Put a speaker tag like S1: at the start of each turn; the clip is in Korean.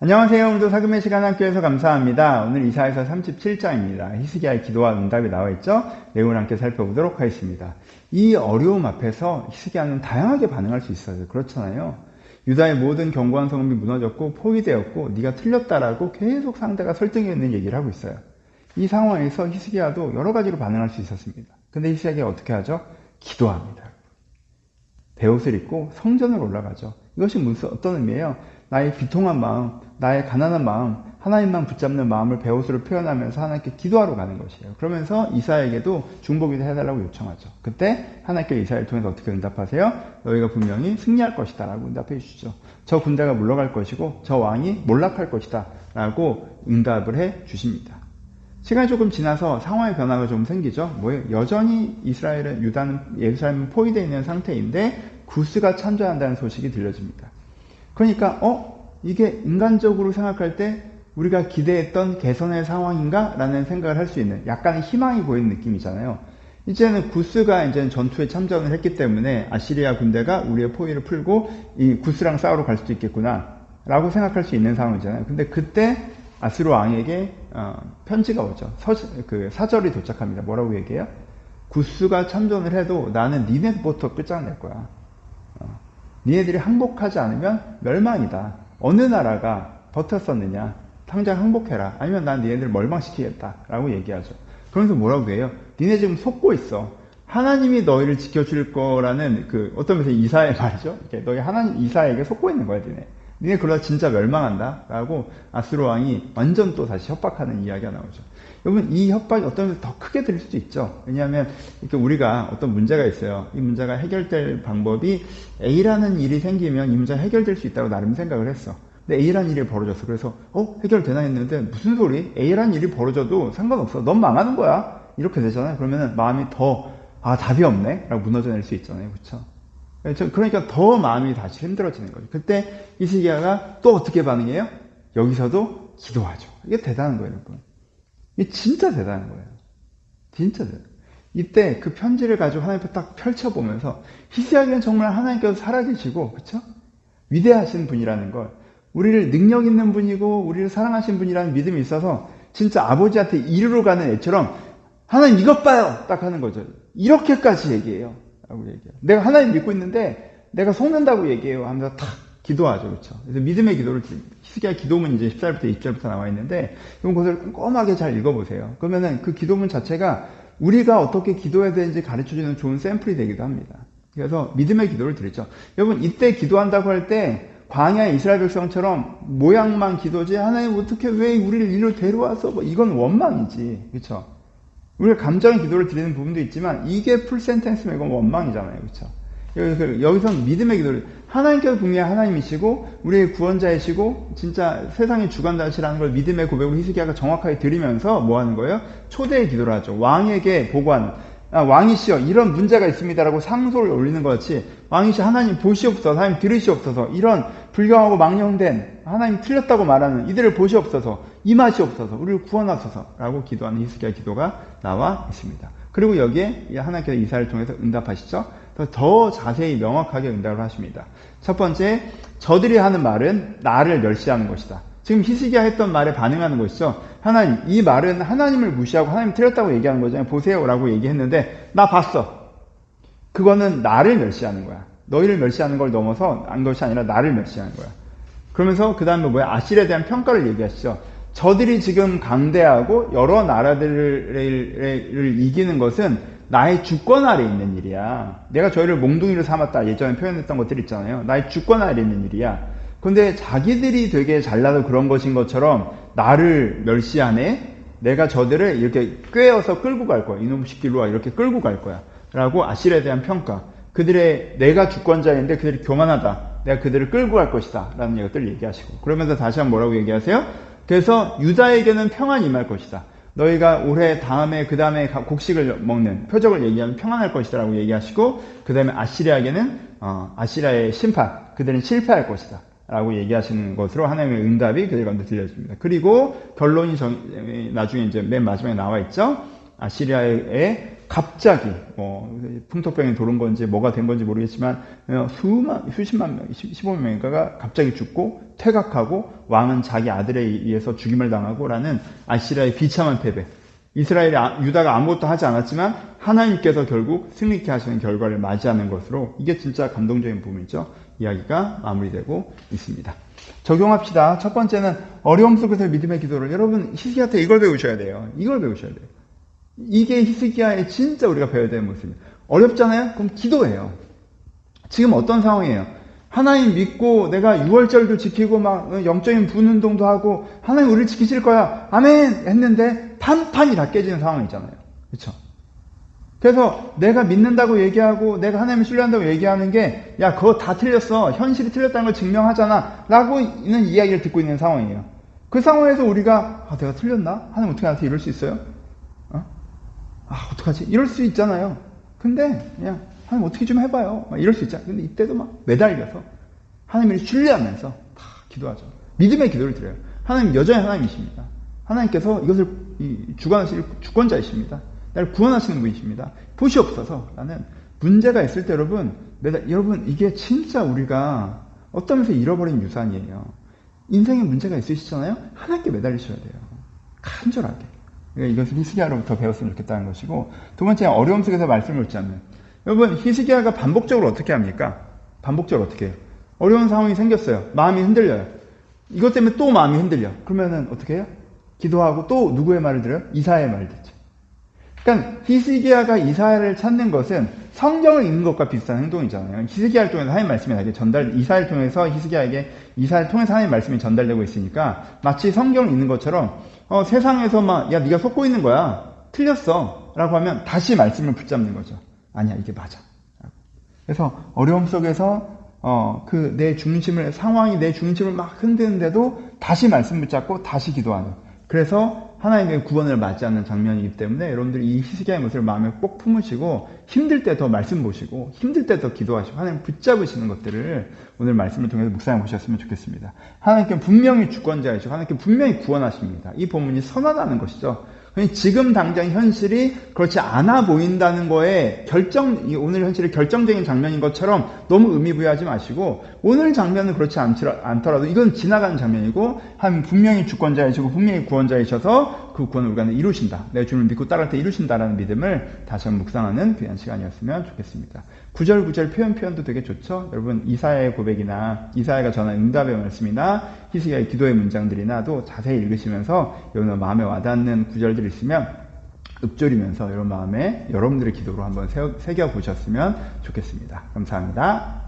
S1: 안녕하세요. 오늘도 사금의 시간 함께해서 감사합니다. 오늘 이사야서 37장입니다. 히스기야의 기도와 응답이 나와 있죠. 내용을 함께 살펴보도록 하겠습니다. 이 어려움 앞에서 히스기야는 다양하게 반응할 수 있어요. 그렇잖아요. 유다의 모든 견고한 성읍이 무너졌고 포위되었고 네가 틀렸다라고 계속 상대가 설득이 있는 얘기를 하고 있어요. 이 상황에서 히스기야도 여러 가지로 반응할 수 있었습니다. 근데 히스기야가 어떻게 하죠? 기도합니다. 베옷을 입고 성전으로 올라가죠. 이것이 무슨 어떤 의미예요? 나의 비통한 마음, 나의 가난한 마음, 하나님만 붙잡는 마음을 베옷으로 표현하면서 하나님께 기도하러 가는 것이에요. 그러면서 이사야에게도 중보기도 해달라고 요청하죠. 그때 하나님께 이사야를 통해서 어떻게 응답하세요? 너희가 분명히 승리할 것이다 라고 응답해 주시죠. 저 군대가 물러갈 것이고 저 왕이 몰락할 것이다 라고 응답을 해 주십니다. 시간이 조금 지나서 상황의 변화가 좀 생기죠. 뭐예요? 여전히 이스라엘은, 유다는, 예루살렘은 포위되어 있는 상태인데 구스가 참전한다는 소식이 들려집니다. 그러니까 이게 인간적으로 생각할 때 우리가 기대했던 개선의 상황인가? 라는 생각을 할 수 있는 약간의 희망이 보이는 느낌이잖아요. 이제는 구스가 이제 전투에 참전을 했기 때문에 아시리아 군대가 우리의 포위를 풀고 이 구스랑 싸우러 갈 수도 있겠구나 라고 생각할 수 있는 상황이잖아요. 근데 그때 아수르 왕에게 편지가 오죠. 사절이 도착합니다. 뭐라고 얘기해요? 구스가 참전을 해도 나는 니네부터 끝장낼 거야. 니네들이 항복하지 않으면 멸망이다. 어느 나라가 버텼었느냐? 당장 항복해라. 아니면 난 니네들을 멸망시키겠다. 라고 얘기하죠. 그러면서 뭐라고 해요? 니네 지금 속고 있어. 하나님이 너희를 지켜줄 거라는 어떤 면에서 이사의 말이죠. 너희 하나님 이사에게 속고 있는 거야, 니네 그러다 진짜 멸망한다. 라고 아수르 왕이 완전 또 다시 협박하는 이야기가 나오죠. 여러분, 이 협박이 어떤 면에서 더 크게 들릴 수도 있죠. 왜냐하면 우리가 어떤 문제가 있어요. 이 문제가 해결될 방법이 A라는 일이 생기면 이 문제가 해결될 수 있다고 나름 생각을 했어. 근데 A라는 일이 벌어졌어. 그래서 해결되나 했는데 무슨 소리? A라는 일이 벌어져도 상관없어. 넌 망하는 거야. 이렇게 되잖아요. 그러면은 마음이 더 답이 없네? 라고 무너져낼 수 있잖아요. 그렇죠? 그러니까 더 마음이 다시 힘들어지는 거죠. 그때 히스기야가 또 어떻게 반응해요? 여기서도 기도하죠. 이게 대단한 거예요, 여러분. 이게 진짜 대단한 거예요. 진짜 대단해요. 이때 그 편지를 가지고 하나님 앞에 딱 펼쳐보면서 히스기야는 정말 하나님께서 살아계시고, 그렇죠? 위대하신 분이라는 걸, 우리를 능력 있는 분이고 우리를 사랑하신 분이라는 믿음이 있어서 진짜 아버지한테 이르러 가는 애처럼 하나님 이것 봐요! 딱 하는 거죠. 이렇게까지 얘기해요. 라고 얘기해요. 내가 하나님 믿고 있는데 내가 속는다고 얘기해요. 하면서 탁 기도하죠. 그렇죠? 그래서 믿음의 기도를 드립니다. 히스기야 기도문 이제 14절부터 20절부터 나와 있는데 이것을 꼼꼼하게 잘 읽어보세요. 그러면은 그 기도문 자체가 우리가 어떻게 기도해야 되는지 가르쳐주는 좋은 샘플이 되기도 합니다. 그래서 믿음의 기도를 드리죠. 여러분, 이때 기도한다고 할 때 광야의 이스라엘 백성처럼 모양만 기도지 하나님 어떻게 왜 우리를 이리로 데려와서 이건 원망이지. 그렇죠? 우리가 감정의 기도를 드리는 부분도 있지만 이게 풀 센텐스면 이건 원망이잖아요. 그렇죠? 여기서는 믿음의 기도를 하나님께서 분명히 하나님이시고 우리의 구원자이시고 진짜 세상의 주관자시라는 걸 믿음의 고백으로 히스기야가 정확하게 드리면서 뭐 하는 거예요? 초대의 기도를 하죠. 왕에게 보고하는 왕이시여 이런 문제가 있습니다라고 상소를 올리는 것 같이 왕이시여 하나님 보시옵소서, 하나님 들으시옵소서, 이런 불경하고 망령된 하나님 틀렸다고 말하는 이들을 보시옵소서, 임하시옵소서, 우리를 구원하소서라고 기도하는 히스기야 기도가 나와 있습니다. 그리고 여기에 하나님께서 이사야를 통해서 응답하시죠. 더 자세히 명확하게 응답을 하십니다. 첫 번째, 저들이 하는 말은 나를 멸시하는 것이다. 지금 히스기야 했던 말에 반응하는 것이죠. 하나님, 이 말은 하나님을 무시하고 하나님 틀렸다고 얘기하는 거잖아요. 보세요 라고 얘기했는데 나 봤어. 그거는 나를 멸시하는 거야. 너희를 멸시하는 걸 넘어서 안 것이 아니라 나를 멸시하는 거야. 그러면서 그 다음에 뭐야? 아실에 대한 평가를 얘기하시죠. 저들이 지금 강대하고 여러 나라들을 이기는 것은 나의 주권 아래 있는 일이야. 내가 저희를 몽둥이로 삼았다. 예전에 표현했던 것들 있잖아요. 나의 주권 아래 있는 일이야. 근데 자기들이 되게 잘나서 그런 것인 것처럼 나를 멸시하네? 내가 저들을 이렇게 꿰어서 끌고 갈 거야. 이놈 시끼로 와. 이렇게 끌고 갈 거야. 라고 아실에 대한 평가. 내가 주권자인데 그들이 교만하다. 내가 그들을 끌고 갈 것이다. 라는 것들을 얘기하시고. 그러면서 다시 한번 뭐라고 얘기하세요? 그래서 유다에게는 평안이 임할 것이다. 너희가 올해 다음에 그 다음에 곡식을 먹는 표적을 얘기하면 평안할 것이다 라고 얘기하시고 그 다음에 아시리아에게는 아시리아의 심판, 그들은 실패할 것이다 라고 얘기하시는 것으로 하나님의 응답이 그들 가운데 들려집니다. 그리고 결론이 나중에 이제 맨 마지막에 나와 있죠. 아시리아의 갑자기 풍토병이 돌은 건지 뭐가 된 건지 모르겠지만 수십만 명, 15만 명인가가 갑자기 죽고 퇴각하고 왕은 자기 아들에 의해서 죽임을 당하고라는 아시리아의 비참한 패배. 유다가 아무것도 하지 않았지만 하나님께서 결국 승리케 하시는 결과를 맞이하는 것으로 이게 진짜 감동적인 부분이죠. 이야기가 마무리되고 있습니다. 적용합시다. 첫 번째는 어려움 속에서 믿음의 기도를. 여러분 히스기야 때 이걸 배우셔야 돼요. 이걸 배우셔야 돼요. 이게 히스기야의 진짜 우리가 배워야 되는 모습입니다. 어렵잖아요? 그럼 기도해요. 지금 어떤 상황이에요? 하나님 믿고 내가 6월절도 지키고 막 영적인 분운동도 하고 하나님 우리를 지키실 거야. 아멘! 했는데 판판이 다 깨지는 상황이잖아요. 그렇죠? 그래서 내가 믿는다고 얘기하고 내가 하나님을 신뢰한다고 얘기하는 게 야 그거 다 틀렸어. 현실이 틀렸다는 걸 증명하잖아. 라고 있는 이야기를 듣고 있는 상황이에요. 그 상황에서 우리가 내가 틀렸나? 하나님 어떻게 나한테 이럴 수 있어요? 어떡하지? 이럴 수 있잖아요. 근데 그냥 하나님 어떻게 좀 해봐요. 이럴 수 있잖아요. 근데 이때도 막 매달려서 하나님을 신뢰하면서 다 기도하죠. 믿음의 기도를 드려요. 하나님 여전히 하나님이십니다. 하나님께서 이것을 주관하실 주권자이십니다. 나를 구원하시는 분이십니다. 보시옵소서. 라는 문제가 있을 때 여러분 이게 진짜 우리가 어떤 면에서 잃어버린 유산이에요. 인생에 문제가 있으시잖아요. 하나님께 매달리셔야 돼요. 간절하게. 그러니까 이것을 히스기야로부터 배웠으면 좋겠다는 것이고, 두 번째 어려움 속에서 말씀을 옳지 않는. 여러분 히스기야가 반복적으로 어떻게 합니까? 반복적으로 어떻게 해요? 어려운 상황이 생겼어요. 마음이 흔들려요. 이것 때문에 또 마음이 흔들려. 그러면은 어떻게 해요? 기도하고 또 누구의 말을 들어요? 이사야의 말을 듣죠. 그러니까 히스기야가 이사야를 찾는 것은 성경을 읽는 것과 비슷한 행동이잖아요. 히스기야를 통해서 하나님 말씀이 나에게 이사야를 통해서 히스기야에게 이사야를 통해서 하나님 말씀이 전달되고 있으니까 마치 성경을 읽는 것처럼 세상에서 야 네가 속고 있는 거야. 틀렸어. 라고 하면 다시 말씀을 붙잡는 거죠. 아니야 이게 맞아. 그래서 어려움 속에서 상황이 내 중심을 막 흔드는데도 다시 말씀 붙잡고 다시 기도하는. 그래서 하나님의 구원을 맞이하는 장면이기 때문에 여러분들이 이 히스기야의 모습을 마음에 꼭 품으시고 힘들 때 더 말씀 보시고 힘들 때 더 기도하시고 하나님 붙잡으시는 것들을 오늘 말씀을 통해서 묵상해 보셨으면 좋겠습니다. 하나님께는 분명히 주권자이시고 하나님께 분명히 구원하십니다. 이 본문이 선언하는 것이죠. 지금 당장 현실이 그렇지 않아 보인다는 거에 오늘 현실이 결정적인 장면인 것처럼 너무 의미부여하지 마시고, 오늘 장면은 그렇지 않더라도 이건 지나가는 장면이고, 하나님 분명히 주권자이시고 분명히 구원자이셔서 그 구원을 우리가 이루신다. 내 주님을 믿고 따를 때 이루신다라는 믿음을 다시 한번 묵상하는 귀한 시간이었으면 좋겠습니다. 구절구절 표현도 되게 좋죠. 여러분 이사야의 고백이나 이사야가 전한 응답의 말씀이나 히스기야의 기도의 문장들이나도 자세히 읽으시면서 여러분 마음에 와닿는 구절들이 있으면 읊조리면서 여러분 마음에 여러분들의 기도로 한번 새겨보셨으면 좋겠습니다. 감사합니다.